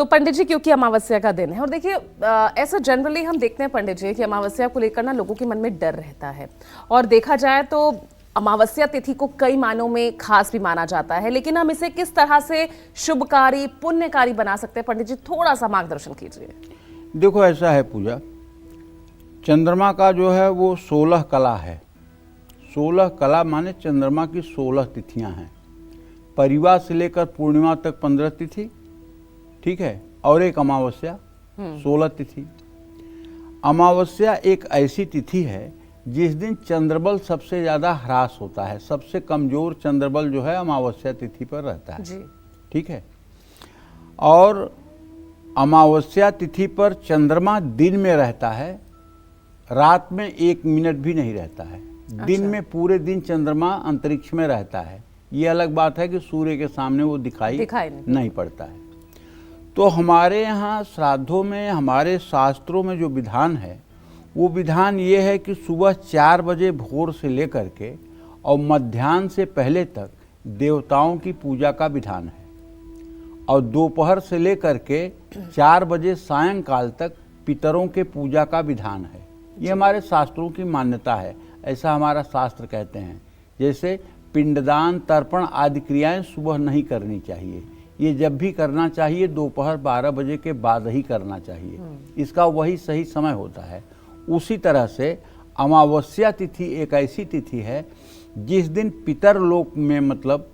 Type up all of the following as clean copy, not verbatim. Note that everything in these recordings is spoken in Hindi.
तो पंडित जी, क्योंकि अमावस्या का दिन है और देखिए ऐसा जनरली हम देखते हैं पंडित जी कि अमावस्या को लेकर ना लोगों के मन में डर रहता है और देखा जाए तो अमावस्या तिथि को कई मानों में खास भी माना जाता है, लेकिन हम इसे किस तरह से शुभकारी पुण्यकारी बना सकते हैं पंडित जी, थोड़ा सा मार्गदर्शन कीजिए। देखो ऐसा है पूजा, चंद्रमा का जो है वो 16 कला है। 16 कला माने चंद्रमा की 16 तिथियां हैं। परिवार से लेकर पूर्णिमा तक 15 तिथि, ठीक है, और एक अमावस्या 16 तिथि। अमावस्या एक ऐसी तिथि है जिस दिन चंद्रबल सबसे ज़्यादा ह्रास होता है। सबसे कमज़ोर चंद्रबल जो है अमावस्या तिथि पर रहता है जी। ठीक है, और अमावस्या तिथि पर चंद्रमा दिन में रहता है, रात में 1 मिनट भी नहीं रहता है। अच्छा। दिन में पूरे दिन चंद्रमा अंतरिक्ष में रहता है। ये अलग बात है कि सूर्य के सामने वो दिखाई नहीं पड़ता है। तो हमारे यहाँ श्राद्धों में, हमारे शास्त्रों में जो विधान है वो विधान ये है कि सुबह 4 बजे भोर से लेकर के और मध्याह्न से पहले तक देवताओं की पूजा का विधान है, और दोपहर से लेकर के 4 बजे सायंकाल तक पितरों के पूजा का विधान है। ये हमारे शास्त्रों की मान्यता है, ऐसा हमारा शास्त्र कहते हैं। जैसे पिंडदान, तर्पण आदि क्रियाएं सुबह नहीं करनी चाहिए, ये जब भी करना चाहिए दोपहर 12 बजे के बाद ही करना चाहिए, इसका वही सही समय होता है। उसी तरह से अमावस्या तिथि एक ऐसी तिथि है जिस दिन पितर लोक में, मतलब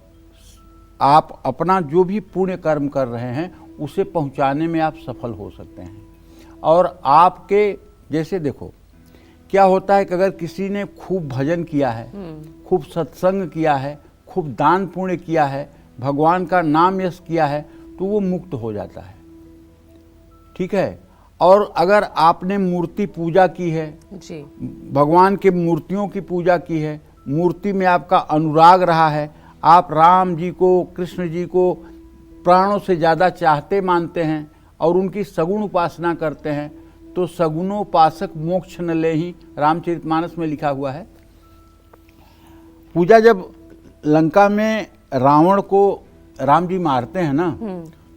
आप अपना जो भी पुण्य कर्म कर रहे हैं उसे पहुंचाने में आप सफल हो सकते हैं। और आपके जैसे देखो क्या होता है कि अगर किसी ने खूब भजन किया है, खूब सत्संग किया है, खूब दान पुण्य किया है, भगवान का नाम यश किया है, तो वो मुक्त हो जाता है। ठीक है, और अगर आपने मूर्ति पूजा की है जी, भगवान के मूर्तियों की पूजा की है, मूर्ति में आपका अनुराग रहा है, आप राम जी को, कृष्ण जी को प्राणों से ज़्यादा चाहते मानते हैं और उनकी सगुण उपासना करते हैं, तो सगुणोपासक मोक्ष न ले ही, रामचरितमानस में लिखा हुआ है। पूजा जब लंका में रावण को राम जी मारते हैं ना,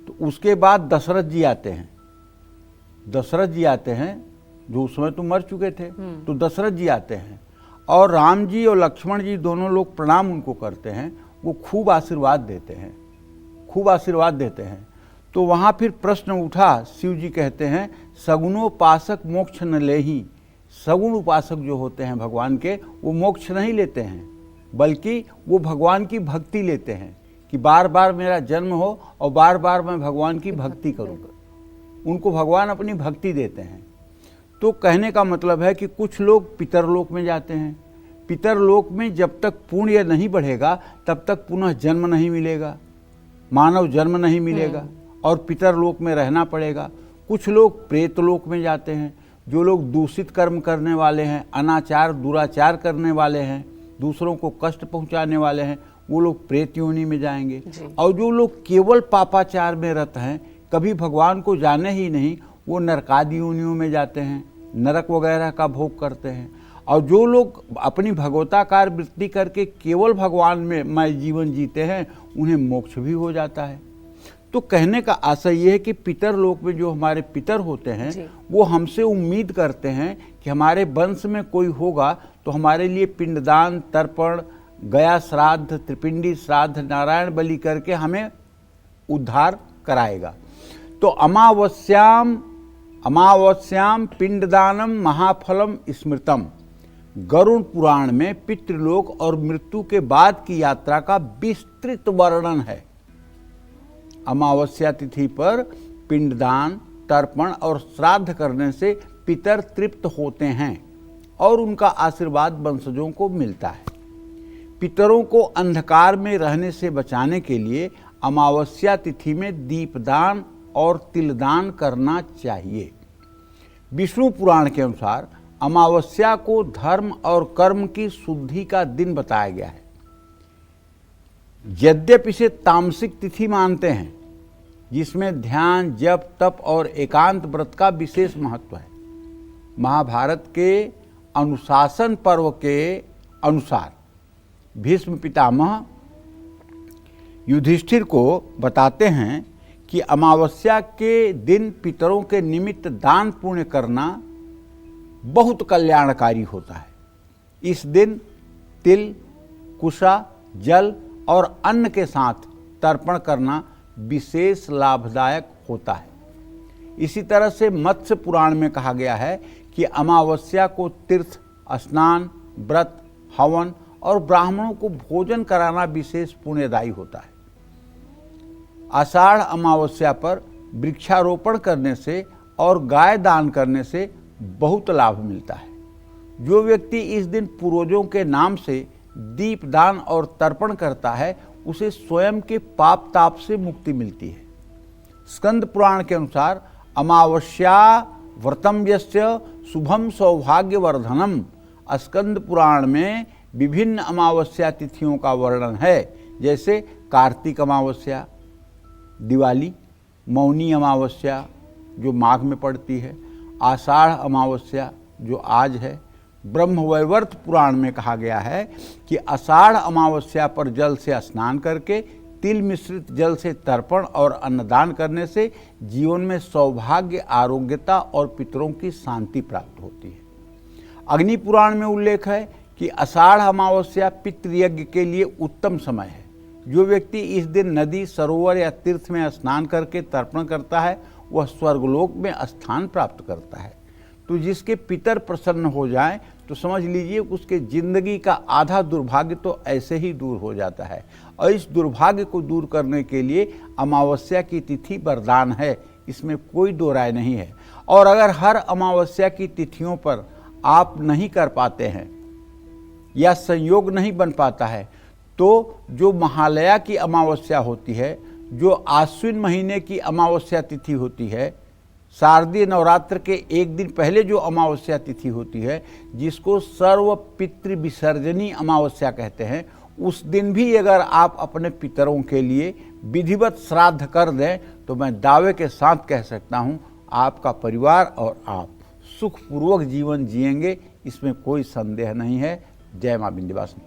तो उसके बाद दशरथ जी आते हैं। दशरथ जी आते हैं जो उस समय तो मर चुके थे, तो दशरथ जी आते हैं और राम जी और लक्ष्मण जी दोनों लोग प्रणाम उनको करते हैं, वो खूब आशीर्वाद देते हैं, खूब आशीर्वाद देते हैं। तो वहाँ फिर प्रश्न उठा, शिव जी कहते हैं सगुणोपासक मोक्ष न ले ही। सगुण उपासक जो होते हैं भगवान के, वो मोक्ष नहीं लेते हैं, बल्कि वो भगवान की भक्ति लेते हैं कि बार बार मेरा जन्म हो और बार बार मैं भगवान की भक्ति करूँगा। उनको भगवान अपनी भक्ति देते हैं। तो कहने का मतलब है कि कुछ लोग पितरलोक में जाते हैं। पितरलोक में जब तक पुण्य नहीं बढ़ेगा तब तक पुनः जन्म नहीं मिलेगा, मानव जन्म नहीं मिलेगा और पितरलोक में रहना पड़ेगा। कुछ लोग प्रेतलोक में जाते हैं, जो लोग दूषित कर्म करने वाले हैं, अनाचार दुराचार करने वाले हैं, दूसरों को कष्ट पहुंचाने वाले हैं, वो लोग प्रेत योनि में जाएंगे। और जो लोग केवल पापाचार में रत हैं, कभी भगवान को जाने ही नहीं, वो नरकादि योनियों में जाते हैं, नरक वगैरह का भोग करते हैं। और जो लोग अपनी भगवताकार वृत्ति करके केवल भगवान में मैं जीवन जीते हैं, उन्हें मोक्ष भी हो जाता है। तो कहने का आशय ये है कि पितर लोक में जो हमारे पितर होते हैं वो हमसे उम्मीद करते हैं कि हमारे वंश में कोई होगा तो हमारे लिए पिंडदान, तर्पण, गया श्राद्ध, त्रिपिंडी श्राद्ध, नारायण बलि करके हमें उद्धार कराएगा। तो अमावस्याम पिंडदानम महाफलम स्मृतम, गरुड़ पुराण में पितृलोक और मृत्यु के बाद की यात्रा का विस्तृत वर्णन है। अमावस्या तिथि पर पिंडदान, तर्पण और श्राद्ध करने से पितर तृप्त होते हैं और उनका आशीर्वाद वंशजों को मिलता है। पितरों को अंधकार में रहने से बचाने के लिए अमावस्या तिथि में दीपदान और तिलदान करना चाहिए। विष्णु पुराण के अनुसार अमावस्या को धर्म और कर्म की शुद्धि का दिन बताया गया है। यद्यपि इसे तामसिक तिथि मानते हैं, जिसमें ध्यान, जप, तप और एकांत व्रत का विशेष महत्व है। महाभारत के अनुशासन पर्व के अनुसार भीष्म पितामह युधिष्ठिर को बताते हैं कि अमावस्या के दिन पितरों के निमित्त दान पुण्य करना बहुत कल्याणकारी होता है। इस दिन तिल, कुशा, जल और अन्न के साथ तर्पण करना विशेष लाभदायक होता है। इसी तरह से मत्स्य पुराण में कहा गया है कि अमावस्या को तीर्थ, स्नान, व्रत, हवन और ब्राह्मणों को भोजन कराना विशेष पुण्यदायी होता है। आषाढ़ अमावस्या पर वृक्षारोपण करने से और गाय दान करने से बहुत लाभ मिलता है। जो व्यक्ति इस दिन पूर्वजों के नाम से दीपदान और तर्पण करता है उसे स्वयं के पाप ताप से मुक्ति मिलती है। स्कंद पुराण के अनुसार अमावस्या व्रतम यस्य शुभम सौभाग्यवर्धनम, स्कंद पुराण में विभिन्न अमावस्या तिथियों का वर्णन है, जैसे कार्तिक अमावस्या, दिवाली, मौनी अमावस्या जो माघ में पड़ती है, आषाढ़ अमावस्या जो आज है। ब्रह्मवैवर्त पुराण में कहा गया है कि आषाढ़ अमावस्या पर जल से स्नान करके तिल मिश्रित जल से तर्पण और अन्नदान करने से जीवन में सौभाग्य, आरोग्यता और पितरों की शांति प्राप्त होती है। अग्नि पुराण में उल्लेख है कि आषाढ़ अमावस्या पितृयज्ञ के लिए उत्तम समय है। जो व्यक्ति इस दिन नदी, सरोवर या तीर्थ में स्नान करके तर्पण करता है वह स्वर्गलोक में स्थान प्राप्त करता है। तो जिसके पितर प्रसन्न हो जाएं तो समझ लीजिए उसके जिंदगी का आधा दुर्भाग्य तो ऐसे ही दूर हो जाता है। और इस दुर्भाग्य को दूर करने के लिए अमावस्या की तिथि वरदान है, इसमें कोई दो राय नहीं है। और अगर हर अमावस्या की तिथियों पर आप नहीं कर पाते हैं या संयोग नहीं बन पाता है तो जो महालया की अमावस्या होती है, जो आश्विन महीने की अमावस्या तिथि होती है, शारदीय नवरात्र के एक दिन पहले जो अमावस्या तिथि होती है जिसको सर्व पितृ विसर्जनी अमावस्या कहते हैं, उस दिन भी अगर आप अपने पितरों के लिए विधिवत श्राद्ध कर दें तो मैं दावे के साथ कह सकता हूँ आपका परिवार और आप सुखपूर्वक जीवन जिएंगे, इसमें कोई संदेह नहीं है। जय मां विंध्यवासिनी।